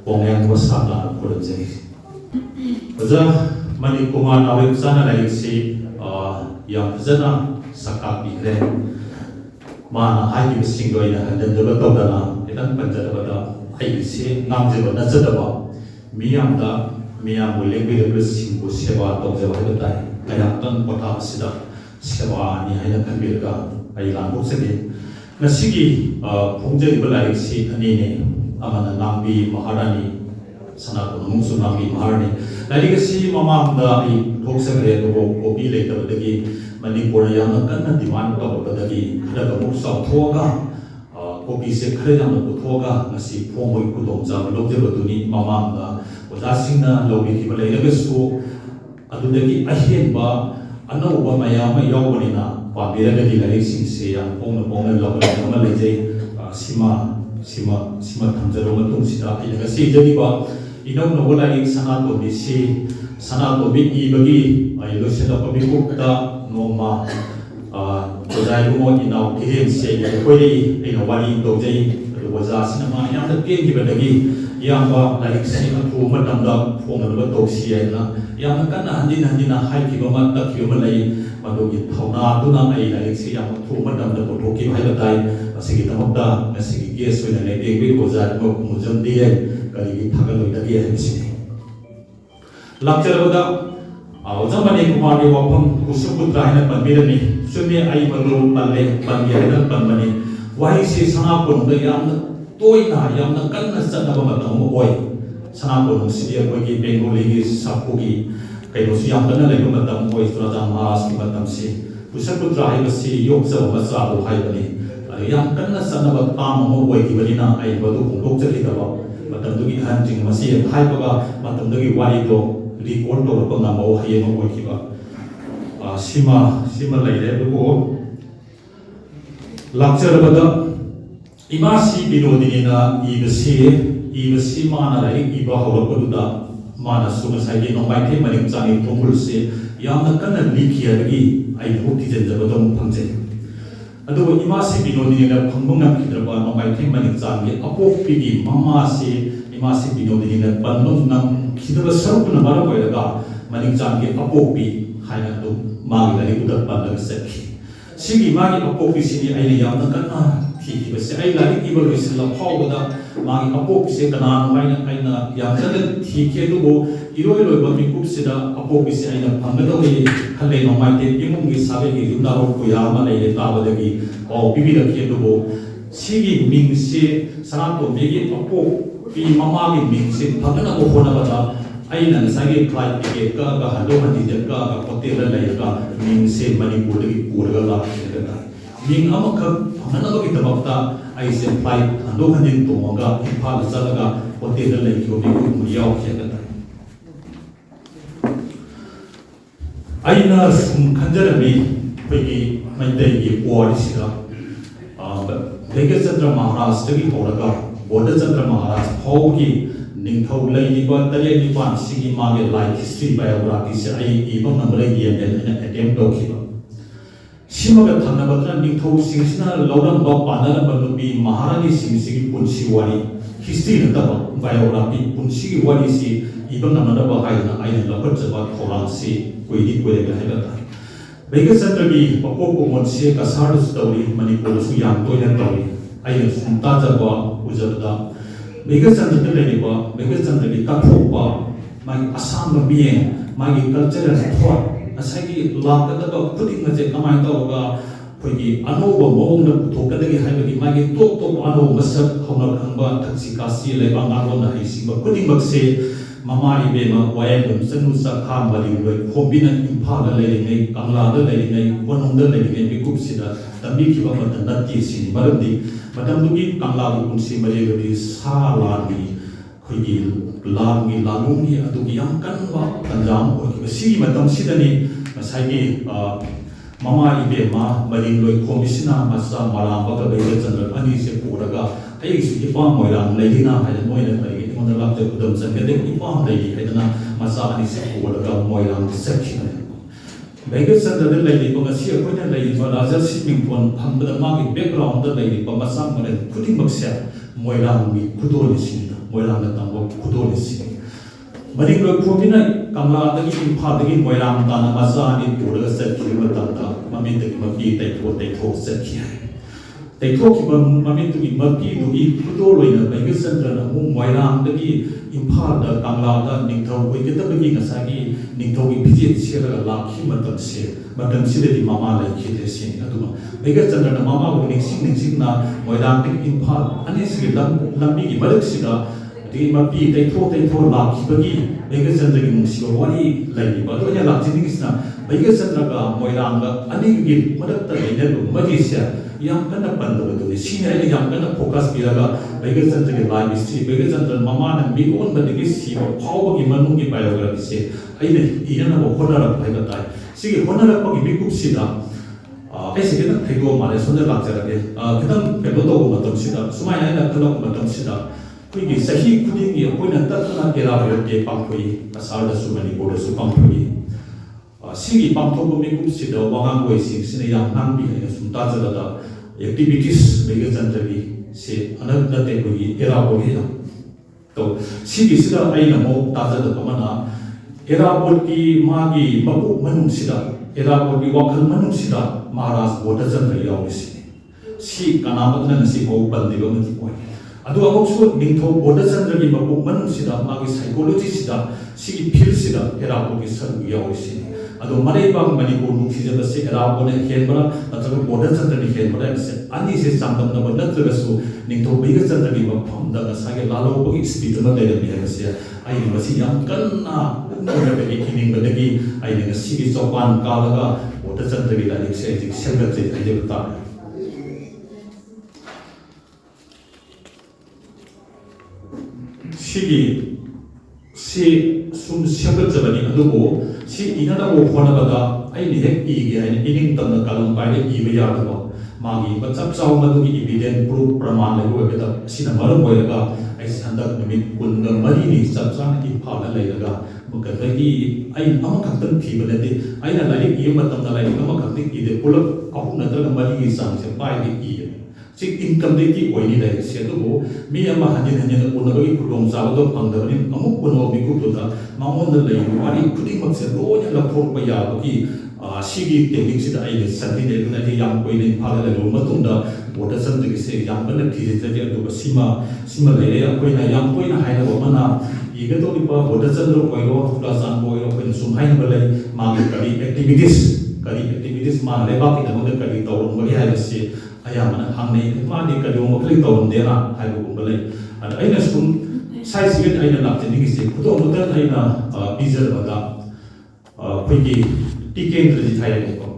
Pongeng wasala kurunjai. Baca mani kuman awek sana lagi si yang zana sakap bikre. Mana hai bising doi na dan dapat tahu dana ikan panjat pada hai si ngam je benda sedaba. Miyam boleh bila bising sewa tahu sewa betai. Kayak tan kota sida sewa ni hai nak ambil ka hai langkuk sedih. Nasigi pungjai belai si ani amana nambi maharani sanatun mungsu nambi maharani lagi kasi mamamda I thoksekre to kopi le tabadagi manipur yang kanna demand tabadagi khada muksa thoga kopi se khare jam ko thoga ngasi phomoi kudom jam lokje baduni mamamda ojasingna lobi ki balai legasu adudagi ahenba anauba mayama yawbanina pabiragadi lari singse yang pong lokal lejai sima thamjaro matung sida ina si jadi ba inau no lagi sanato bisi sanato bi ibagi ai lo sida ko bi kukta noma jai mo inau kihen se ya koi ina wali do jai waza sinama yang da pen gi badagi yang ba lagi si aku matam da phong da to si na yang kan handina hai ki ba ma ta ki ba lai madogi thona tuna ai lagi si yang thu matam da ko ki hai da dai asigi tamokda asigi gas wena le dewi ozat mo mujam die kali thagal loida ge hamsi lakchar boda ojamani kumari wapam kusuputra hina panbirani sumi ai malu palle panbiya hina panmani wahi si sanapun da yam toina yam na kanna sanaba matam oi sanapun si ko gi bengali gi sapugi kai rosu yam kanna le matam oi suraja mahas ki matam si kusuputra hina si yoksa masa do hai bani yang kanna sanaba tam mo wai ki balina ai badu kongtok chaki daba matam dugi hanjing masi hai baga matam dugi wari do record to ko na mo hai mo wai ki ba sima lai le ko lakchar bada imasi binodina ibasi mana lai iba hawar ko da mana suma sai ge no mai the maning chani thongul se yang kanna likhiya gi ai hoti jen jabadam phangje aduh imasi binodini na phangmung kidraba nomai thing mani changi apok pigi mama si imasi binodini na panmung nam kidraba saruk na mara koiraga mani changi apok pi haina to magi lari udak pandang sekhi sigi magi apok pi sini aina yamna kana thi base ai lari ibal risla phawda magi apok se kana maina aina yamna thi ke du iroi ba mi kup sida apok pi se aina phangda ge khale nomai te imung gi sabe gi yunda ro ko ya ma le ta ba gi bibi da ke do sigi ming se sanato megi apok pi mama gi ming se phagna ko hona ba aina sagi flight ticket ka hando handi ka hotel la ka ming se manipur gi purga la ka ming amakha phagna ba gi tabakta ai se flight hando handi to ga imphal chalaga hotel la ki obi ku yaw ke ka aina sum khanjarami pegi maidai gi polisida Bhega Chandra Maharaj tagi horaga Bodha Chandra Maharaj phawgi ningthau leiba tare nipan sigi mage life history biography se ai ibam namre yemel attempt dokhiba simaga thanabatra ningthau singsina lauram ba panara balubi maharani sigi punsi wari history nataba biography punsi wari si ibam namara ba haina aina lapat jaba thorang si koidi koide haibata Bhega Chandra ki pako monse kasar story manipur su yang toina tory ai sunta jaba ujabda Bhega Chandra le ba Bhega Chandra ki kathokpa mai asam bi mai culture thought asagi lakada ba putting je kamai toga phoi anoba mong na thokadagi haibagi mai tok ano masak hona khangba thaksi kasi le bangaro na hisi ba putting bakse Mama ibe ma wayang sanu sakha mari loi khombina impha la le nei kangla da le nei bonong da le nei bi kup sida tambi ki ba mata natti sini barandi madam dugi kangla bu kunsi mari gadi sa la ni khoigi la ngi la ngi adu yang kan ba tanjam ko ki si matam sida ni sai ni mama ibe ma mari loi khombisina masa mala ba ka Bhega Chandra ani se puraga ai su ipa moirang leina ha moi na kai on the left of them and they ipa lady haidana masa ani se ko daga moirang section Bhega Chandra the lady ko ngasi ko na lady ba raja sitting pon phangda ma ki background the lady ba masa mare putting baksa moirang mi kudo ni sin moirang na tangbo kudo lisi maring loi phumina kamla dagi impha dagi moirang ta na masa ni pura set khilma tanda mami dagi mapi tai tho set khia tai tho ki mami tu gi mapi du gi kudo loi na bai sandra na mu moirang dagi impha da kamla da ningthau oi ke tabagi ngasagi ningthau gi biji sira la khi matam se de mama lai khi de sin aduma bai sandra na mama go ning na moirang dagi impha ani sri lambi gi balak sida di mapi tai tho la khi bagi bai sandra gi musiba wari lai ba do ya la tin gi sna bai sandra ga moirang ga ani gi madak ta nei ne magi sia yang kana pandro do sini ai yang kana focus piraga bege chandra ke live history bege chandra mama na mi on ba dege si phau gi manung gi biography se ai ne ina na khona ra bai batai sigi khona ra pa gi mi kup sida ai se ke na thego mare sonja lak jara ke kitam pelo do ko matam sida sumai ai na khalo ko matam sida kui gi sahi kuding gi koi na ta na ke ra ba ke pang koi asal da sumani ko da su pang koi sigi pang tho ko mi kup sida wangang koi sing sine yang nang bi ai sum ta jara da activities bege chandra gi se anak na te ko gi era bo hi to sigi sida ai na mo ta jara da mana era bo ki ma gi mabu manung sida era bo ki wakhal manung sida maharaj boda chandra yaw si kana na si ko bandi ba mati ko adu amok su ningtho boda chandra gi mabu manung sida ma gi psychology sida sigi feel sida era bo ki san yaw ado mare bang manipur nu khija se era bone khen bara atha boda chandra ni khen bara se ani se samdam na banda tra su ningtho biga chandra ni pham da sa ge lalo bo speed na le bi ha se ai ni masi yang kan na no da ge kining ba gi ai ni si gi chopan ka la ga boda chandra gi la se ji selga je ai je ta sigi si sum selga jabani adu bo si ina da wo khona bada ai ni hek i ge ai ining tam na kalam pai le i be ya da ma gi ba chap chaw ma du gi evident proof praman le go be da si na maram boy ga ai sandak ni kun ga mari ni chap cha ki pha la le ga mo ka da gi ai ama khak tan thi ba le de ai na lai i ma tam na lai ama khak ti de pulak ahu na da mari gi sang se pai gi i si income de ki oi ni da se do bo mi ama hanin hanin ko na gi khulong cha do phang da ni amu ko no bi ku to da ma mon da le wari khuding mak se ro nya la phok pa ya ki sigi technique sida ai le santi de na di yang koi ni pha la lo ma tung da boda san de se yang ban na thi je je do ba sima le le koi na yang koi na hai na ba na i ga to ni pa boda san ro koi ro ka san koi ro koi sum hai na ba le ma ge kari activities ma le ba ki na mo de kari to ro ma hai se aya mana hang nei ma ni kari mo kli to ron de na hai bo ba le ada ai na sum sai si ai na lak ni se ku to mo da ai na bizar ba da koi ki tiken ji thai ko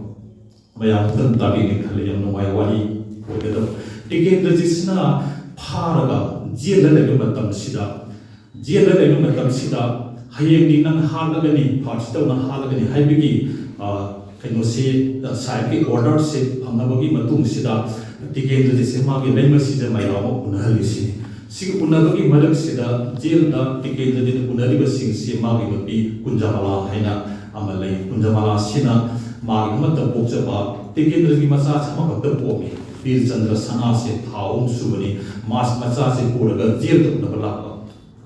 maya tan ta bi ni khale yam no mai wali ko de do tiken ji sina phara ga je la le ma tam sida hayeng ni nan ha la ga ni pha chi to na ha la ga ni hai bi ki kaino se sai ki order se hamna ba gi matung sida tiken ji se ma gi le ma si je mai ra mo unhal si si unna gi malak sida jel da tiken ji unari ba sing se ma gi ba bi kunjamala haina amalai kunjamala sina magi matta pokjaba tiken ragi masa chama bakta pomi pir chandra sana se thaum subani mas macha se puraga jel to na bala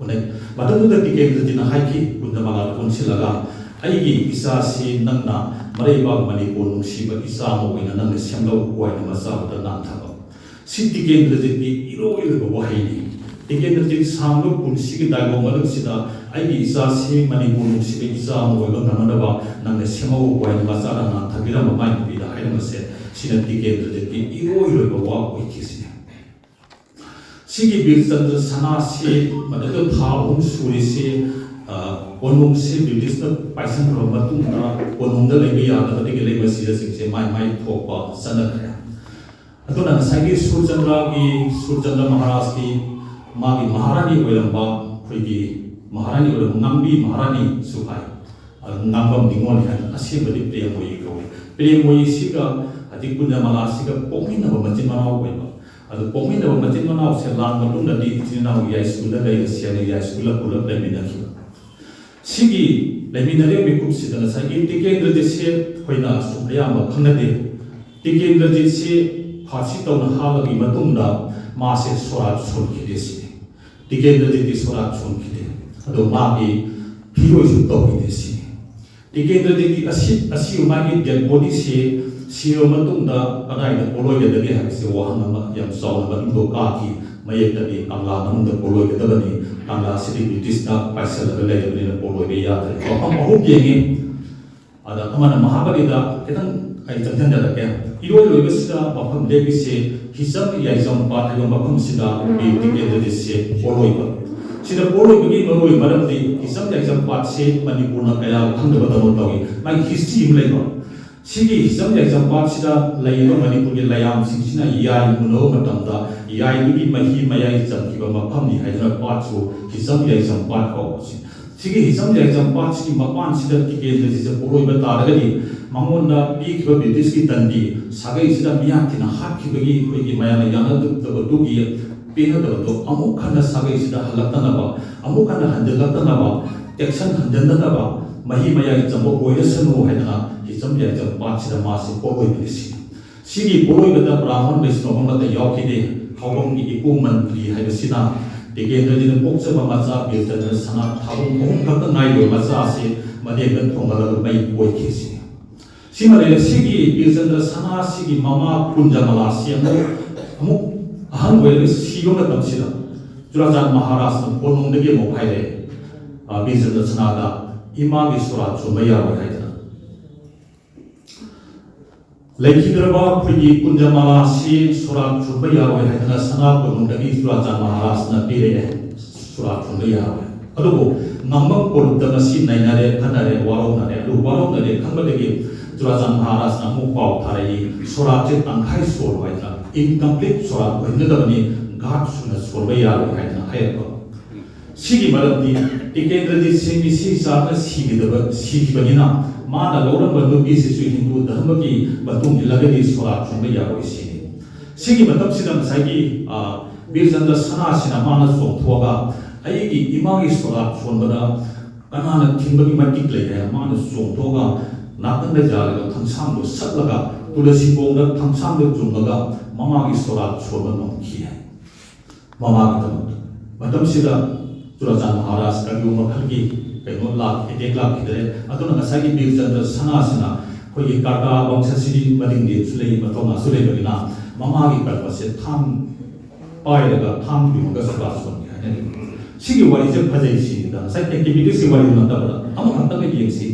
une madu da tiken ragi na haiki kunjamala konsilaga aigi isa si nanna marai bag mani ko nungsi ba isa mo ina nang semlo ko ina masa da nan thaba si tiken ragi ni iro iro ba haini tiken ragi samlo punsi ki dago malak sida aigi isa si mani ko nungsi be isa mo ga nang ba nang semlo ko ina masa da nan thabira ma mai bi da haina se sina tiken ragi iro ba wa ko ki sigi bir chandra sana se madad thaum suri se onung se bidis na paisan ro matung na onung da lebe ya da de le ma si sing se mai thok pa sana kha atuna sagi surchandra maharaj ki ma gi maharani oilamba khoi gi maharani oil ngambi maharani suhai ngambam dingol han ase badi premoi ko premoi siga ati kunjamala siga pomin na ba machin manau ko adu pomin na ba machin manau se lang ma tun da di tinau ya school da ya sia ya school la pula da mina ki sigi leminare bi kup si da sa gi tiken de se khoina sumya ma khangna de tiken de se phasi to na ha la gi matung da ma se sora sur ki de si ꯇꯤꯀꯦꯟꯗ꯭ꯔꯖꯤꯠꯀꯤ ꯁꯣꯔꯥꯠ ꯁꯣꯟꯈꯤꯗꯦ ꯑꯗꯣ ꯃꯥꯒꯤ ꯐꯤꯔꯣꯏꯁꯨ ꯇꯧꯈꯤꯗꯦ ꯁꯤꯅꯤ ꯇꯤꯀꯦꯟꯗ꯭ꯔꯖꯤꯠꯀꯤ ꯑꯁꯤꯕ ꯃꯥꯒꯤ date ꯕꯣꯗꯤꯁꯤ ꯁꯤꯔꯕ ꯃꯇꯨꯡꯗ ꯀꯗꯥꯏꯗ ꯄꯣꯂꯣꯏꯒꯗꯒꯦ ꯍꯥꯏꯕꯁꯤ ꯋꯥꯍꯪ ꯑꯃ ꯌꯥꯝ ꯆꯥꯎꯅ ꯃꯇꯨꯡꯗꯣ ꯀꯥꯈꯤ ꯃꯌꯦꯛꯇꯗꯤ ꯀꯪꯂꯥ ꯃꯅꯨꯡꯗ ꯄꯣꯂꯣꯏꯒꯗꯕꯅꯤ ꯀꯪꯂꯥꯁꯤꯗꯤ ꯕ꯭ꯔꯤꯇꯤꯁꯅ ꯄꯥꯏꯁꯜꯂꯒ ꯂꯩꯔꯕꯅꯤꯅ ꯄꯣꯂꯣꯏꯕ ꯌꯥꯗ꯭ꯔꯦ ꯃꯐꯝ ꯑꯍꯨꯝ ꯌꯦꯡꯉꯤ ꯑꯗ ꯑꯃꯅ ꯃꯍꯥꯕꯂꯤꯗ ꯈꯤꯇꯪ ꯑꯩ ꯆꯪꯁꯤꯟꯖꯔꯛꯀꯦ ꯏꯔꯣꯏ ꯂꯣꯏꯕꯁꯤꯗ ꯃꯐꯝ ꯂꯦꯞꯄꯤꯁꯦ ꯍꯤꯆꯝ ꯌꯥꯏꯖꯝꯄꯥꯠ ꯍꯥꯏꯕ ꯃꯐꯝꯁꯤꯗ ꯇꯤꯀꯦꯟꯗ꯭ꯔꯖꯤꯠꯁꯦ ꯄꯣꯂꯣꯏꯕ ꯁꯤꯗ ꯄꯣꯂꯣꯏꯕꯒꯤ ꯃꯔꯨꯑꯣꯏꯕ ꯃꯔꯝꯗꯤ ꯍꯤꯆꯝ ꯌꯥꯏꯖꯝꯄꯥꯠꯁꯦ ꯃꯅꯤꯄꯨꯔꯅ ꯀꯌꯥ ꯈꯪꯗꯕꯗꯧꯅ ꯇꯧꯏ ꯃꯥꯒꯤ ꯍꯤꯁꯇ꯭ꯔꯤ ꯑꯃ ꯂꯩꯕ ꯁꯤꯒꯤ ꯍꯤꯆꯝ ꯌꯥꯏꯖꯝꯄꯥꯠꯁꯤꯗ ꯂꯩꯔꯤꯕ ꯃꯅꯤꯄꯨꯔꯒꯤ ꯂꯩꯌꯥꯝꯁꯤꯡꯁꯤꯅ ꯌꯥꯏ ꯃꯨꯟꯅꯕ ꯃꯇꯝꯗ ꯌꯥꯏꯗꯨꯒꯤ ꯃꯍꯤ ꯃꯌꯥꯏ ꯆꯝꯈꯤꯕ ꯃꯐꯝꯅꯤ ꯍꯥꯏꯗꯨꯅ ꯄꯥꯠꯁꯨ ꯍꯤꯆꯝ ꯌꯥꯏꯖꯝꯄꯥꯠ ꯀꯧꯕꯁꯤ ꯁꯤꯒꯤ ꯍꯤꯆꯝ ꯌꯥꯏꯖꯝꯄꯥꯠꯁꯤꯒꯤ ꯃꯄꯥꯟꯁꯤꯗ ꯇꯤꯀꯦꯟꯗ꯭ꯔꯖꯤꯠꯁꯦ ꯄꯣꯂꯣꯏꯕ ꯇꯥꯔꯒꯗꯤ ꯃꯉꯣꯟꯗ ꯄꯤꯈꯤꯕ ꯕ꯭ꯔꯤꯇꯤꯁꯀꯤ ꯇꯟꯗꯤ ꯁꯥꯒꯩꯁꯤꯗ ꯃꯤꯌꯥꯝꯊꯤꯅ ꯍꯥꯠꯈꯤꯕꯒꯤ ꯑꯩꯈꯣꯏꯒꯤ ꯃꯌꯥꯝꯅ ꯌꯥꯅꯗꯕꯗꯨꯒꯤ ꯄꯦꯟꯅꯗꯕꯗꯣ ꯑꯃꯨꯛ ꯍꯟꯅ ꯁꯥꯒꯩꯁꯤꯗ ꯍꯜꯂꯛꯇꯅꯕ ꯑꯃꯨꯛ ꯍꯟꯅ ꯍꯟꯖꯤꯜꯂꯛꯇꯅꯕ ꯇꯦꯛꯁꯟ ꯍꯟꯖꯤꯟꯗꯅꯕ ꯃꯍꯤ ꯃꯌꯥꯏ ꯆꯝꯕ ꯑꯣꯏꯔꯁꯅꯨ ꯍꯥꯏꯗꯅ ꯍꯤꯆꯝ ꯌꯥꯏꯖꯝꯄꯥꯠꯁꯤꯗ ꯃꯥꯁꯤ ꯄꯣꯂꯣꯏꯕꯅꯤ ꯁꯤꯒꯤ ꯄꯣꯂꯣꯏꯕꯗ ꯕ꯭ꯔꯥꯍ꯭ꯃꯟ ꯕꯩꯁꯅꯕ ꯑꯃꯠꯇ ꯌꯥꯎꯈꯤꯗꯦ ꯍꯧꯔꯣꯡꯒꯤ ꯏꯄꯨ ꯃꯟꯇ꯭ꯔꯤ ꯍꯥꯏꯕꯁꯤꯅ ꯇꯤꯀꯦꯟꯗ꯭ꯔꯖꯤꯠꯅ ꯄꯣꯛꯆꯕ ꯃꯆꯥ ꯕꯤꯔꯆꯟꯗ꯭ꯔ ꯁꯅꯥ ꯊꯥꯕꯨꯡ ꯑꯍꯨꯝ ꯈꯛꯇ ꯉꯥꯏꯔꯤꯕ ꯃꯆꯥꯁꯤ ꯃꯅꯦꯝꯗ ꯊꯣꯡꯒꯠꯂꯒ ꯃꯩ ꯑꯣꯏꯈꯤꯁꯤ ꯁꯤꯃ ꯂꯩꯔꯦ ꯁꯤꯒꯤ ꯕꯤꯔꯆꯟꯗ꯭ꯔ ꯁꯅꯥꯁꯤꯒꯤ ꯃꯃꯥ ꯀꯨꯟꯖꯃꯂꯥꯁꯤ ꯑꯃꯨꯛ ꯑꯍꯟ ꯑꯣꯏꯔꯒ ꯁꯤꯕ ꯃꯇꯝꯁꯤꯗ ꯆꯨꯔꯥꯆꯥꯟ ꯃꯍꯥꯔꯥꯖꯅ ꯀꯣꯅꯨꯡꯗꯒꯤ ꯑꯃꯨꯛ ꯍꯥꯏꯔꯛꯑꯦ ꯕꯤꯔꯆꯟꯗ꯭ꯔ ꯁꯅꯥꯗ ꯏꯃꯥꯒꯤ ꯁꯣꯔꯥꯠ ꯁꯣꯟꯕ ꯌꯥꯔꯣꯏ ꯍꯥꯏꯗꯅ ꯂꯩꯈꯤꯗ꯭ꯔꯕ ꯑꯩꯈꯣꯏꯒꯤ ꯀꯨꯟꯖꯃꯂꯥꯁꯤ ꯁꯣꯔꯥꯠ ꯁꯣꯟꯕ ꯌꯥꯔꯣꯏ ꯍꯥꯏꯗꯅ ꯁꯅꯥ ꯀꯣꯅꯨꯡꯗꯒꯤ ꯆꯨꯔꯥꯆꯥꯟ ꯃꯍꯥꯔꯥꯖꯅ ꯄꯤꯔꯛꯑꯦ ꯁꯣꯔꯥꯠ ꯁꯣꯟꯕ ꯌꯥꯔꯣꯏ ꯑꯗꯨꯕꯨ ꯉꯝꯕ ꯀꯣꯂꯨꯞꯇ ꯉꯁꯤ ꯅꯩꯅꯔꯦ ꯈꯟꯅꯔꯦ ꯋꯥꯔꯧꯅꯔꯦ ꯑꯗꯨ ꯋꯥꯔꯧꯅꯔꯦ ꯈꯟꯕꯗꯒꯤ ꯆꯨꯔꯥꯆꯥꯟ ꯃꯍꯥꯔꯥꯖꯅ ꯑꯃꯨꯛ ꯄꯥꯎ ꯊꯥꯔꯛꯏ ꯁꯣꯔꯥꯠꯁꯦ ꯇꯪꯈꯥꯏ ꯁꯣꯜꯂꯣ ꯍꯥꯏꯗꯅ ꯏꯟꯀꯝꯄ꯭ꯂꯤꯠ ꯁꯣꯔꯥꯠ ꯑꯣꯏꯍꯟꯒꯗꯕꯅꯤ ꯘꯥꯠ ꯁꯨꯅ ꯁꯣꯟꯕ ꯌꯥꯔꯣꯏ ꯍꯥꯏꯗꯅ ꯍꯥꯏꯔꯛꯄ ꯁꯤꯒꯤ ꯃꯔꯝꯗꯤ ꯇꯤꯀꯦꯟꯗ꯭ꯔꯖꯤꯠꯁꯦ ꯃꯤꯁꯤ ꯆꯥꯅ ꯁꯤꯈꯤꯕꯅꯤꯅ ꯃꯥꯅ ꯂꯧꯔꯝꯕ ꯅꯨꯄꯤꯁꯤꯁꯨ ꯍꯤꯟꯗꯨ ꯙꯔꯃꯒꯤ ꯃꯇꯨꯡ ꯏꯜꯂꯒꯗꯤ ꯁꯣꯔꯥꯠ ꯁꯣꯟꯕ ꯌꯥꯔꯣꯏ ꯁꯤꯅꯤ ꯁꯤꯒꯤ ꯃꯇꯝꯁꯤꯗ ꯉꯁꯥꯏꯒꯤ ꯕꯤꯔꯆꯟꯗ꯭ꯔ ꯁꯅꯥꯁꯤꯅ ꯃꯥꯅ ꯆꯣꯡꯊꯣꯛꯑꯒ ꯑꯩꯒꯤ ꯏꯃꯥꯒꯤ ꯁꯣꯔꯥꯠ ꯁꯣꯟꯕꯗ ꯀꯅꯥꯅ ꯊꯤꯡꯕꯒꯤ ꯃꯇꯤꯛ ꯂꯩ ꯍꯥꯏꯅ ꯃꯥꯅ ꯆꯣꯡꯊꯣꯛꯑꯒ ꯅꯥꯀꯟꯗ ꯌꯥꯜꯂꯒ ꯊꯥꯡꯁꯥꯡꯗꯣ ꯁꯠꯂꯒ ꯇꯨꯂꯁꯤꯕꯣꯡꯗ ꯊꯥꯡꯁꯥꯡꯗꯣ ꯆꯨꯝꯃꯒ ꯃꯃꯥꯒꯤ ꯁꯣꯔꯥꯠ ꯁꯣꯟꯕ ꯉꯝꯈꯤ ꯍꯥꯏ ꯃꯃꯥꯒꯤꯗꯃꯛꯇ ꯃꯇꯝꯁꯤꯗ ꯆꯨꯔꯥꯆꯥꯟ ꯃꯍꯥꯔꯥꯖ ꯀꯔꯤꯒꯨꯝꯕ ꯃꯈꯜꯒꯤ ꯀꯩꯅꯣ ꯑꯦꯇꯦꯛ ꯂꯥꯛꯈꯤꯗ꯭ꯔꯦ ꯑꯗꯨꯅ ꯉꯁꯥꯏꯒꯤ ꯕꯤꯔꯆꯟꯗ꯭ꯔ ꯁꯅꯥꯁꯤꯅ ꯑꯩꯈꯣꯏꯒꯤ ꯀꯥꯔꯀꯥ ꯋꯪශꯁꯤꯗꯤ ꯃꯅꯤꯡꯗꯁꯨ ꯂꯩ ꯃꯊꯧꯅꯥꯁꯨ ꯂꯩꯕꯅꯤꯅ ꯃꯃꯥꯒꯤ ꯀꯜꯄꯁꯦ ꯊꯥꯡ ꯄꯥꯏꯔꯒ ꯊꯥꯡ ꯌꯨꯡꯉꯒ ꯁꯣꯔꯥꯠ ꯁꯣꯟꯒꯦ ꯍꯥꯏꯅ ꯁꯤꯒꯤ ꯋꯥꯔꯤꯁꯦ ꯐꯖꯩ ꯁꯤꯅꯤꯗ ꯉꯁꯥꯏ ꯑꯦꯛꯇꯤꯚꯤꯇꯤꯁꯀꯤ ꯋꯥꯔꯤ ꯅꯠꯇꯕꯗ ꯑꯃꯈꯛꯇꯪꯒ ꯌꯦꯡꯁꯤ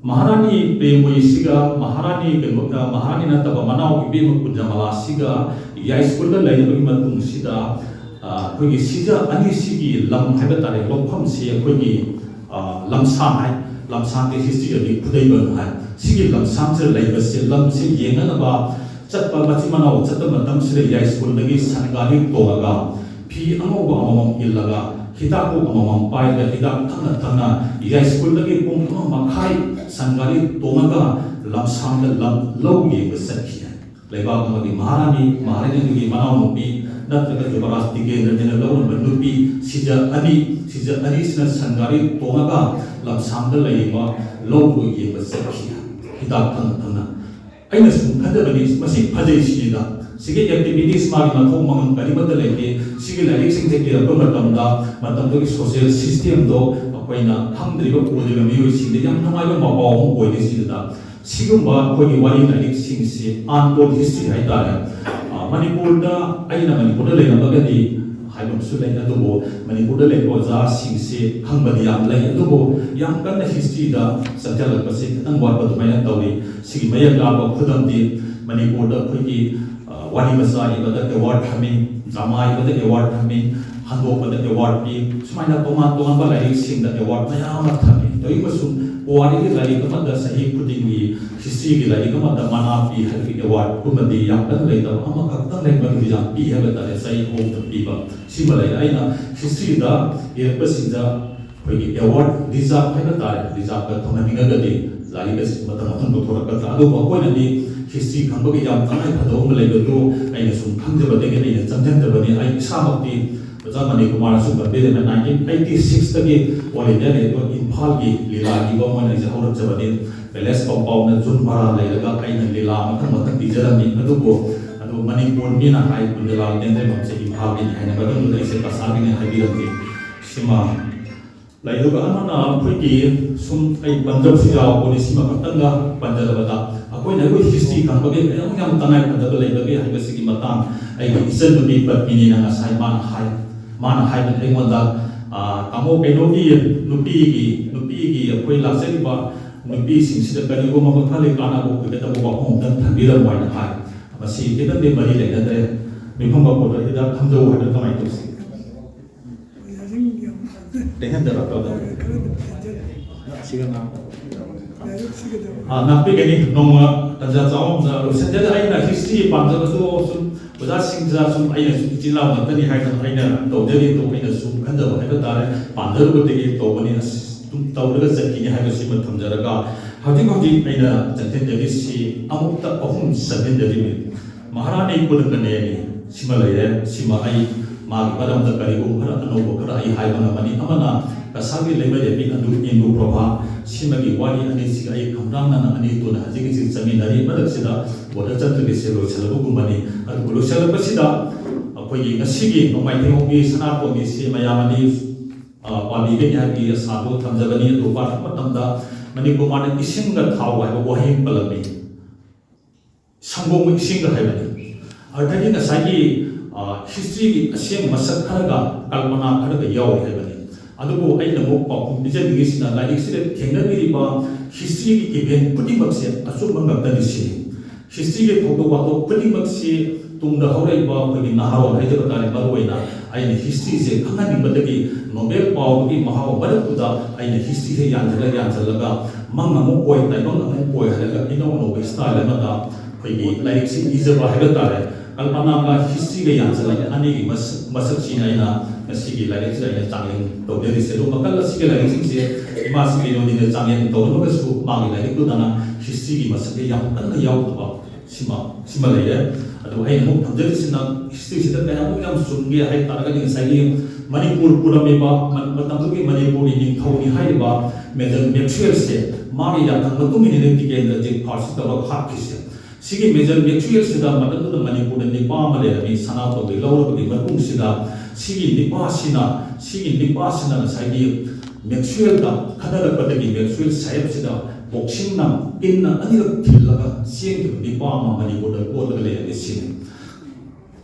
ꯃꯍꯥꯔꯥꯅꯤ ꯄ꯭ꯔꯦꯝꯃꯣꯏꯁꯤꯒ ꯃꯍꯥꯔꯥꯅꯤ ꯅꯠꯇꯕ ꯃꯅꯥꯎ ꯏꯕꯦꯝꯃ ꯀꯨꯟꯖꯃꯂꯥꯁꯤꯒ ꯌꯥꯏꯁ꯭ꯀꯨꯜꯗ ꯂꯩꯔꯕꯒꯤ ꯃꯇꯨꯡꯁꯤꯗ ꯑꯩꯈꯣꯏꯒꯤ ꯁꯤꯖ ꯑꯅꯤꯁꯤꯒꯤ ꯂꯝ ꯍꯥꯏꯕ ꯇꯥꯔꯦ ꯂꯧꯐꯝꯁꯤ ꯑꯩꯈꯣꯏꯒꯤ ꯂꯝꯁꯥꯡ ꯍꯥꯏ ꯂꯝꯁꯥꯡꯒꯤ ꯍꯤꯁꯇ꯭ꯔꯤꯗꯗꯤ ꯈꯨꯗꯩꯕꯟ ꯍꯥꯏ ꯁꯤꯒꯤ ꯂꯝꯁꯥꯡꯁꯤꯗ ꯂꯩꯕꯁꯦ ꯂꯝꯁꯦ ꯌꯦꯡꯅꯅꯕ ꯆꯠꯄ ꯃꯆꯤꯟ ꯃꯅꯥꯎ ꯆꯠꯄ ꯃꯇꯝꯁꯤꯗ ꯌꯥꯏꯁ꯭ꯀꯨꯜꯗꯒꯤ ꯁꯟꯒꯥꯔꯤ ꯇꯣꯡꯉꯒ ꯐꯤ ꯑꯉꯧꯕ ꯑꯃꯃꯝ ꯏꯜꯂꯒ ꯍꯤꯗꯥꯛꯄꯨ ꯑꯃꯃꯝ ꯄꯥꯏꯔꯒ ꯍꯤꯗꯥꯛ ꯊꯛꯅ ꯊꯛꯅ ꯌꯥꯏꯁ꯭ꯀꯨꯜꯗꯒꯤ ꯄꯨꯡ 1:30 ꯁꯟꯒꯥꯔꯤ ꯇꯣꯡꯉꯒ ꯂꯝꯁꯥꯡꯗ ꯂꯧ ꯌꯦꯡꯕ ꯆꯠꯈꯤ ꯂꯩꯕꯥꯛ ꯑꯃꯒꯤ ꯃꯍꯥꯔꯥꯅꯤꯒꯤ ꯃꯅꯥꯎꯅꯨꯄꯤ ꯅꯠꯇ꯭ꯔꯒ ꯌꯨꯕꯔꯥꯖ ꯇꯤꯀꯦꯟꯗ꯭ꯔꯖꯤꯠꯅ ꯂꯧꯔꯝꯕ ꯅꯨꯄꯤ ꯁꯤꯖ ꯑꯅꯤꯁꯤꯅ ꯁꯟꯒꯥꯔꯤ ꯇꯣꯡꯉꯒ ꯂꯝꯁꯥꯡꯗ ꯂꯩꯔꯤꯕ ꯂꯧꯕꯨ ꯌꯦꯡꯕ ꯆꯠꯈꯤ ꯍꯤꯗꯥꯛ ꯊꯛꯅ ꯊꯛꯅ ꯑꯩꯅ ꯁꯨꯝ ꯈꯟꯖꯕꯅꯤ ꯃꯁꯤ ꯐꯖꯩ ꯁꯤꯅꯤꯗ ꯁꯤꯒꯤ ꯑꯦꯛꯇꯤꯚꯤꯇꯤꯁ ꯃꯥꯒꯤ ꯃꯊꯧ ꯃꯉꯝ ꯀꯔꯤꯃꯠꯇ ꯂꯩꯇꯦ ꯁꯤꯒꯤ ꯂꯥꯏꯔꯤꯛꯁꯤꯡꯁꯦ ꯏꯔꯛꯄ ꯃꯇꯝꯗꯨꯒꯤ ꯁꯣꯁꯤꯌꯦꯜ ꯁꯤꯁꯇꯦꯝꯗꯣ ꯑꯩꯈꯣꯏꯅ ꯈꯪꯗ꯭ꯔꯤꯕ ꯎꯗ꯭ꯔꯤꯕ ꯃꯤꯑꯣꯏꯁꯤꯡꯗ ꯌꯥꯝ ꯅꯨꯡꯉꯥꯏꯕ ꯃꯄꯥꯎ ꯑꯃ ꯑꯣꯏꯔꯦ ꯁꯤꯗ ꯁꯤꯒꯨꯝꯕ ꯑꯩꯈꯣꯏꯒꯤ ꯋꯥꯔꯤ ꯂꯥꯏꯔꯤꯛꯁꯤꯡꯁꯤ ꯑꯟꯇꯣꯜ ꯍꯤꯁꯇ꯭ꯔꯤ ꯍꯥꯏꯇꯥꯔꯦ ꯃꯅꯤꯄꯨꯔꯗ ꯑꯩꯅ ꯃꯅꯤꯄꯨꯔꯗ ꯂꯩꯔꯝꯃꯒꯗꯤ ꯍꯥꯏꯕꯝꯁꯨ ꯂꯩ ꯑꯗꯨꯕꯨ ꯃꯅꯤꯄꯨꯔꯗ ꯂꯩꯕ ꯑꯣꯖꯥꯁꯤꯡꯁꯤ ꯈꯪꯕꯗꯤ ꯌꯥꯝ ꯂꯩ ꯑꯗꯨꯕꯨ ꯌꯥꯝ ꯀꯟꯅ ꯍꯤꯁꯇ꯭ꯔꯤꯗ ꯆꯪꯁꯤꯜꯂꯛꯄꯁꯤ ꯈꯤꯇꯪ ꯋꯥꯠꯄ ꯑꯗꯨꯃꯥꯏꯅ ꯇꯧꯏ ꯁꯤꯒꯤ ꯃꯌꯦꯛ ꯂꯥꯛꯄ ꯈꯨꯗꯝꯗꯤ ꯃꯅꯤꯄꯨꯔꯗ ꯑꯩꯈꯣꯏꯒꯤ ꯋꯥꯔꯤ ꯃꯆꯥ ꯏꯕꯗ ꯑꯦꯋꯥꯔꯗ ꯊꯝꯃꯤ ꯗ꯭ꯔꯃꯥ ꯏꯕꯗ ꯑꯦꯋꯥꯔꯗ ꯊꯝꯃꯤ ꯍꯟꯗꯣꯛꯄꯗ ꯑꯦꯋꯥꯔꯗ ꯄꯤ ꯁꯨꯃꯥꯏꯅ ꯇꯣꯉꯥꯟ ꯇꯣꯉꯥꯟꯕ ꯂꯥꯏꯔꯤꯛꯁꯤꯡꯗ ꯑꯦꯋꯥꯔꯗ ꯃꯌꯥꯝ ꯑꯃ ꯊꯝꯃꯤ ꯇꯧꯔꯤꯕꯁꯨ ꯄꯨꯋꯥꯔꯤꯒꯤ ꯂꯥꯏꯔꯤꯛ ꯑꯃꯗ ꯆꯍꯤ ꯈꯨꯗꯤꯡꯒꯤ ꯍꯤꯁꯇ꯭ꯔꯤꯒꯤ ꯂꯥꯏꯔꯤꯛ ꯑꯃꯗ ꯃꯅꯥ ꯄꯤ ꯍꯥꯏꯕꯒꯤ ꯑꯦꯋꯥꯔꯗꯀꯨꯝꯕꯗꯤ ꯌꯥꯝ ꯀꯟꯅ ꯂꯩꯇꯕ ꯑꯃꯈꯛꯇꯪ ꯂꯩꯕꯒꯤ ꯌꯥꯝ ꯄꯤ ꯍꯥꯏꯕ ꯇꯥꯔꯦ ꯆꯍꯤ ꯑꯍꯨꯝꯗ ꯄꯤꯕ ꯁꯤꯃ ꯂꯩꯔꯦ ꯑꯩꯅ ꯍꯤꯁꯇ꯭ꯔꯤꯗ ꯏꯔꯛꯄꯁꯤꯡꯗ ꯑꯩꯈꯣꯏꯒꯤ ꯑꯦꯋꯥꯔꯗ ꯔꯤꯖꯥꯔꯚ ꯍꯥꯏꯕ ꯇꯥꯔꯦ ꯔꯤꯖꯥꯔꯚꯀ ꯊꯝꯍꯟꯅꯤꯡꯉꯒꯗꯤ ꯂꯥꯏꯔꯤꯛ ꯑꯁꯤ ꯃꯊꯪ ꯊꯣꯛꯂꯛꯀꯗ꯭ꯔꯥ ꯑꯗꯨꯕꯨ ꯑꯩꯈꯣꯏꯅꯗꯤ ꯍꯤꯁꯇ꯭ꯔꯤ ꯈꯪꯕꯒꯤ ꯌꯥꯝ ꯇꯉꯥꯏ ꯐꯗꯕ ꯑꯃ ꯂꯩꯕꯗꯨ ꯑꯩꯅ ꯁꯨꯝ ꯈꯪꯖꯕꯗꯒꯤ ꯑꯩꯅ ꯆꯪꯁꯤꯟꯖꯕꯅꯤ ꯑꯩ ꯏꯁꯥꯃꯛꯇꯤ ꯑꯣꯖꯥ ꯃꯅꯤꯀꯨꯃꯥꯔꯁꯨ ꯄꯟꯕꯤꯔꯝꯃꯦ 1986ꯗꯒꯤ ꯑꯣꯜ ꯏꯟꯗꯤꯌꯥ ꯔꯦꯗꯤꯑꯣ ꯏꯝꯐꯥꯜꯒꯤ ꯂꯤꯂꯥ ꯏꯕ ꯑꯣꯏꯅ ꯑꯩꯁꯦ ꯍꯧꯔꯛꯆꯕꯅꯤ ꯄꯦꯂꯦꯁ ꯀꯝꯄꯥꯎꯟꯗ ꯖꯨꯟ 6 ꯂꯩꯔꯒ ꯑꯩꯅ ꯂꯤꯂꯥ ꯃꯊꯪ ꯏꯖꯔꯝꯃꯤ ꯑꯗꯨꯕꯨ ꯃꯅꯤꯄꯨꯔ ꯃꯤꯅ ꯍꯥꯏ ꯀꯨꯟꯖꯂꯥꯜ ꯇꯦꯟꯗ꯭ꯔꯦꯃꯝꯁꯦ भाभी है ना बदल मुझे इसे पसारी ने हाइबी रखी सीमा लाइदुगा अनना फुकी सुम आई पंजाब से जाओ कोनी सीमा कतंगा पंजाब बता अकोई ना कोई history kan bagi yang tanai pada tu lagi bagi hari segi matang ai isen tu di perpini na sai man hai ben ai monda kamu pelogi nupi gi akoi la se ba nupi sing sida kani go ma khale kana go ke ta bo hom dan thambi la mai na hai masi kita de mari le da mi phom ba ko da ida thamjo ha da mai tu si dengan da ra da siga na napi gani noma tanja chaw na senja ai na history panja ba so sun oda sing ja sun ai na sun jila ma tani hai na ai na to jeri to ai na sun kan da ba ta re panja ru te to bani tum taw da zakki ni hai ga siman thamja ra ga hauji ai na janten jeri si amuk ta ahum saben jeri mi maharani ko da ne ni sima la ye sima ai ma gi badam da kari ko khara ano ko khara ai hai ba na mani amana kasagi leba ye bi andu indu prabha simagi wani ani siga ai kamrang na ani to na hajigi si jami nari madak sida wada chat ke se ro chalo gu mani ar gulo chalo pa sida akoi gi ngasigi nomai themo gi sana ko gi se mayamani wali ge ya gi sadu thamjagani do pa matamda mani ko mane ising ga thau ga bo hin palami sangom ising ga haibani ardhani na sagi history gi asem masak kharaga kalpana kharaga yaw haibani adugo ai na mo pa kum bija gi sina la dik sire thengna gi ba history gi event pudi mak se asu mangak ta si history ge photo wa to pudi mak se tung da hore ba ko gi na hawa hai da ta ne maru na ai ne history se khanga ni badagi nobel paw gi mahaw barak da ai ne history he yan jala ga mang mo koi tai bang mo koi ha ga ino no be style ma da ko gi la dik si iza ba ha ga ta re kalpana ga history ge yan jala ani gi masak chi na ina Sigi lagi sih ada canggih, tahu dari situ makanya sigi lagi sih emas sigi ini ada canggih, tahu tu besu magi lagi tu dana history masa yang kan yang apa sima lagi ya, atau ayah mau tahu dari sini history kita kaya mau yang sungai ayah taraga dengan saya Manipur pura meba, matang tu ke Manipur ini tahu ni ayah ba, medan actual se magi yang kan betul ini nanti kita jadi parsi tahu hak kisah. Sigi medan actual se dah matang tu Manipur ini pa malah ni sana tu belau tu betul se dah Sigi nipa sina na sagi Maxwell da kadara padagi Maxwell sayap sida boxing na pin na anirak thilaga sieng ki nipa ma mani ko da ko la le sin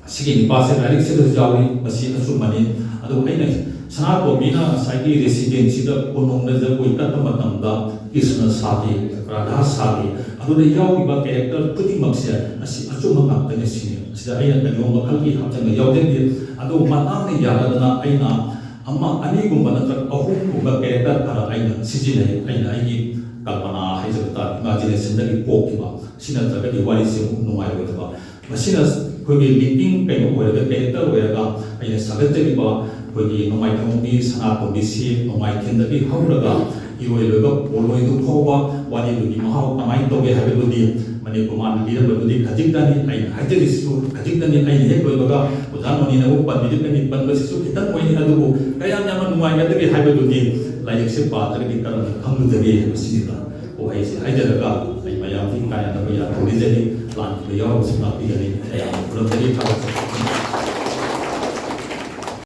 sigi nipa se direct se jawi masi asu mani adu ai na sana ko bina sagi residency da konong na ja ko ikat matam da Krishna sagi Radha sagi adu de yaw ki ba character puti maksya asi asu ma ta ne sin sida ai na yo ma khal ki ha chang yaw de adu matang ni ya da na ai na amma ani gum bana tra ahum gum character kara ai na sijine ai na ai ki kalpana hai jata imagination da ki pok ki ba sina tra ka di wali se no mai ba ba masina ko gi linking kai no wa da character wa ga ai na sagat ki ba ko gi no mai thong bi sana ko bi si no mai ken da ki hau ga ioi lo ga poloi du kho ba wali lu gi ma hau ta mai to ge ha be di mani ko man bi da ba di khajik da ni ai ha te risu khajik da ni ai he ko ba ga udan no ni na ko pan bi da ni pan ba si su kitan ko ni adu ko kaya nya man nuai ga da ge ha be di lai se pa ta ki kan kham lu da ge ha si da o hai se ai da ga ai ma ya ti ka ya da ba ya ko ni da ni lan ko ya o si ma pi ga ni ai ya ko da ni ka